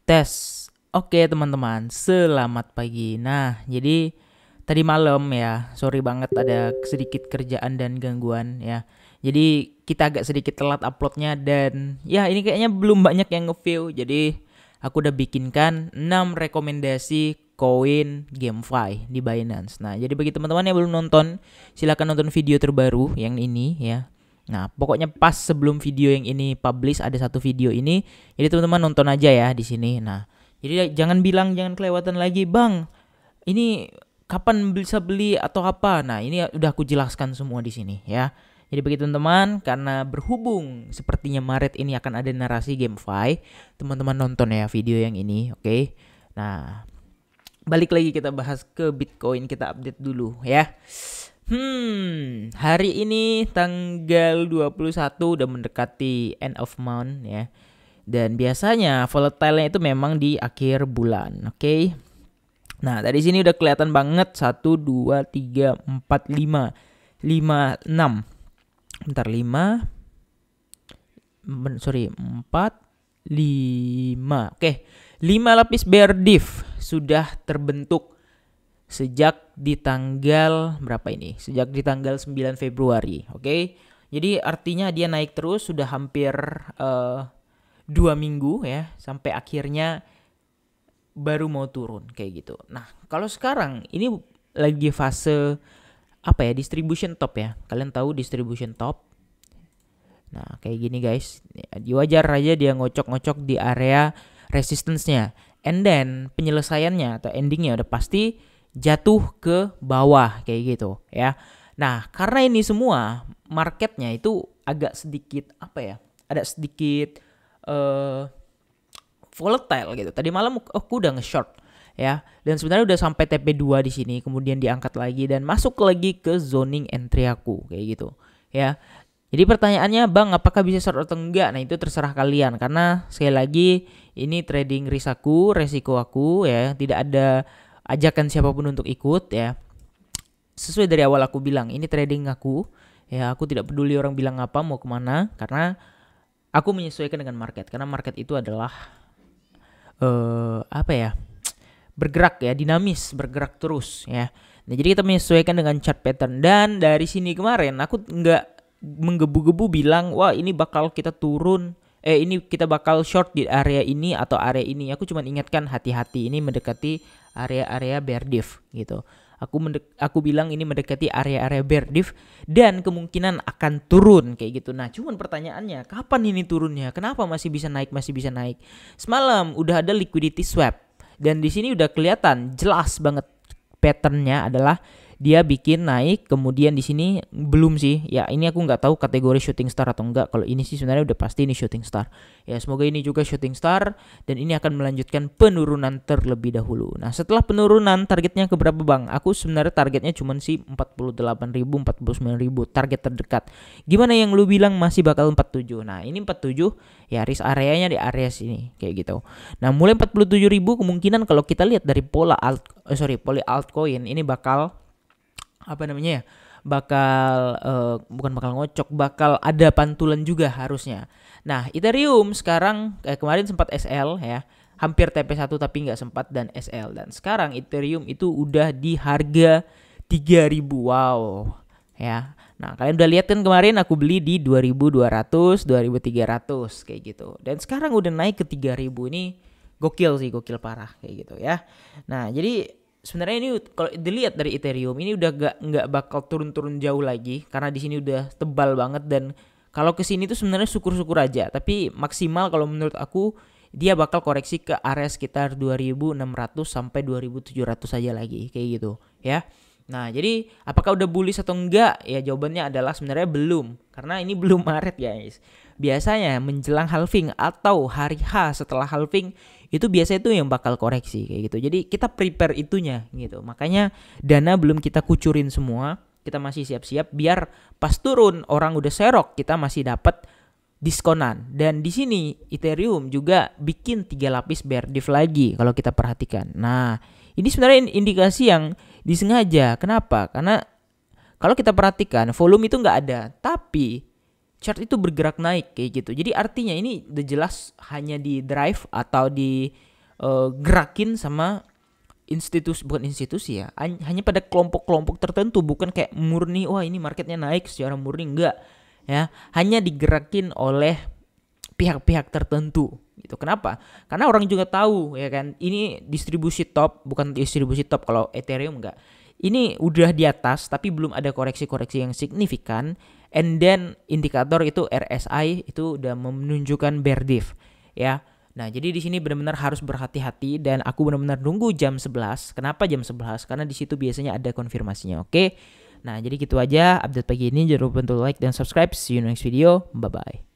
Tes. Oke teman-teman, selamat pagi. Nah, jadi tadi malam ya, sorry banget ada sedikit kerjaan dan gangguan ya. Jadi kita agak sedikit telat uploadnya dan ya ini kayaknya belum banyak yang nge-view. Jadi aku udah bikinkan 6 rekomendasi koin GameFi di Binance. Nah, jadi bagi teman-teman yang belum nonton, silakan nonton video terbaru yang ini ya. Nah, pokoknya pas sebelum video yang ini publish ada satu video ini. Jadi teman-teman nonton aja ya di sini. Nah, jadi jangan kelewatan lagi, "Bang, ini kapan bisa beli atau apa?" Nah, ini udah aku jelaskan semua di sini ya. Jadi bagi teman-teman, karena berhubung sepertinya Maret ini akan ada narasi GameFi, teman-teman nonton ya video yang ini, oke? Nah, balik lagi kita bahas ke Bitcoin, kita update dulu ya. Hari ini tanggal 21 udah mendekati end of month ya. Dan biasanya volatile itu memang di akhir bulan, oke? Nah, dari sini udah kelihatan banget 1 2 3 4 5 5 6. Bentar 5 4 5. Oke. 5 lapis bear div sudah terbentuk sejak di tanggal berapa ini? Sejak di tanggal 9 Februari, oke? Jadi artinya dia naik terus sudah hampir 2 minggu ya, sampai akhirnya baru mau turun kayak gitu. Nah, kalau sekarang ini lagi fase apa ya? Distribution top ya. Kalian tahu distribution top? Nah, kayak gini guys. Di wajar aja dia ngocok-ngocok di area resistance-nya. And then penyelesaiannya atau endingnya udah pasti jatuh ke bawah kayak gitu ya. Nah, karena ini semua marketnya itu agak sedikit apa ya? Ada sedikit volatile gitu. Tadi malam aku udah nge-short ya. Dan sebenarnya udah sampai TP2 di sini, kemudian diangkat lagi dan masuk lagi ke zoning entry aku kayak gitu ya. Jadi pertanyaannya, "Bang, apakah bisa short atau enggak?" Nah, itu terserah kalian karena sekali lagi ini trading resiko aku ya. Tidak ada ajakan siapapun untuk ikut ya. Sesuai dari awal aku bilang, ini trading aku ya. Aku tidak peduli orang bilang apa, mau kemana, karena aku menyesuaikan dengan market. Karena market itu adalah apa ya, bergerak ya, dinamis, bergerak terus ya. Nah, jadi kita menyesuaikan dengan chart pattern. Dan dari sini kemarin aku nggak menggebu-gebu bilang, "Wah, ini bakal kita turun, ini kita bakal short di area ini atau area ini." Aku cuma ingatkan hati-hati, ini mendekati area-area bear div gitu. Aku bilang ini mendekati area-area bear div dan kemungkinan akan turun kayak gitu. Nah, cuman pertanyaannya, kapan ini turunnya? Kenapa masih bisa naik, Semalam udah ada liquidity swap dan di sini udah kelihatan jelas banget patternnya adalah dia bikin naik, kemudian di sini belum sih. Ya, ini aku nggak tahu kategori shooting star atau enggak. Kalau ini sih sebenarnya udah pasti ini shooting star. Ya, semoga ini juga shooting star dan ini akan melanjutkan penurunan terlebih dahulu. Nah, setelah penurunan targetnya ke berapa, Bang? Aku sebenarnya targetnya cuma sih 48.000, 49.000 target terdekat. Gimana yang lu bilang masih bakal 47? Nah, ini 47 ya, risk areanya di area sini kayak gitu. Nah, mulai 47.000 kemungkinan kalau kita lihat dari pola altcoin ini bakal apa namanya ya, bukan bakal ngocok, bakal ada pantulan juga harusnya. Nah, Ethereum sekarang kemarin sempat SL ya, hampir TP1 tapi nggak sempat dan SL, dan sekarang Ethereum itu udah di harga 3.000. Wow ya. Nah, kalian udah lihat kan kemarin aku beli di 2.200, 2.300 kayak gitu, dan sekarang udah naik ke 3.000. Ini gokil parah kayak gitu ya. Nah, jadi sebenarnya ini kalau dilihat dari Ethereum ini udah nggak bakal turun-turun jauh lagi karena di sini udah tebal banget, dan kalau ke sini tuh sebenarnya syukur-syukur aja, tapi maksimal kalau menurut aku dia bakal koreksi ke area sekitar 2.600 sampai 2.700 aja lagi kayak gitu ya. Nah, jadi apakah udah bullish atau enggak? Ya, jawabannya adalah sebenarnya belum, karena ini belum Maret guys. Biasanya menjelang halving atau hari H setelah halving itu biasanya itu yang bakal koreksi kayak gitu. Jadi kita prepare itunya gitu. Makanya dana belum kita kucurin semua, kita masih siap-siap biar pas turun orang udah serok kita masih dapat diskonan. Dan di sini Ethereum juga bikin 3 lapis bear div lagi kalau kita perhatikan. Nah, ini sebenarnya indikasi yang disengaja. Kenapa? Karena kalau kita perhatikan volume itu nggak ada, tapi chart itu bergerak naik kayak gitu. Jadi artinya ini udah jelas hanya di drive atau di gerakin sama bukan institusi ya, hanya pada kelompok-kelompok tertentu, bukan kayak murni wah ini marketnya naik secara murni, enggak ya, hanya digerakin oleh pihak-pihak tertentu gitu. Kenapa? Karena orang juga tahu ya kan, ini distribusi top, bukan distribusi top kalau Ethereum enggak. Ini udah di atas tapi belum ada koreksi-koreksi yang signifikan, and then indikator itu RSI itu udah menunjukkan bear div ya. Nah, jadi di sini benar-benar harus berhati-hati dan aku benar-benar nunggu jam 11. Kenapa jam 11? Karena di situ biasanya ada konfirmasinya, oke? Nah, jadi gitu aja update pagi ini. Jangan lupa untuk like dan subscribe. See you next video. Bye bye.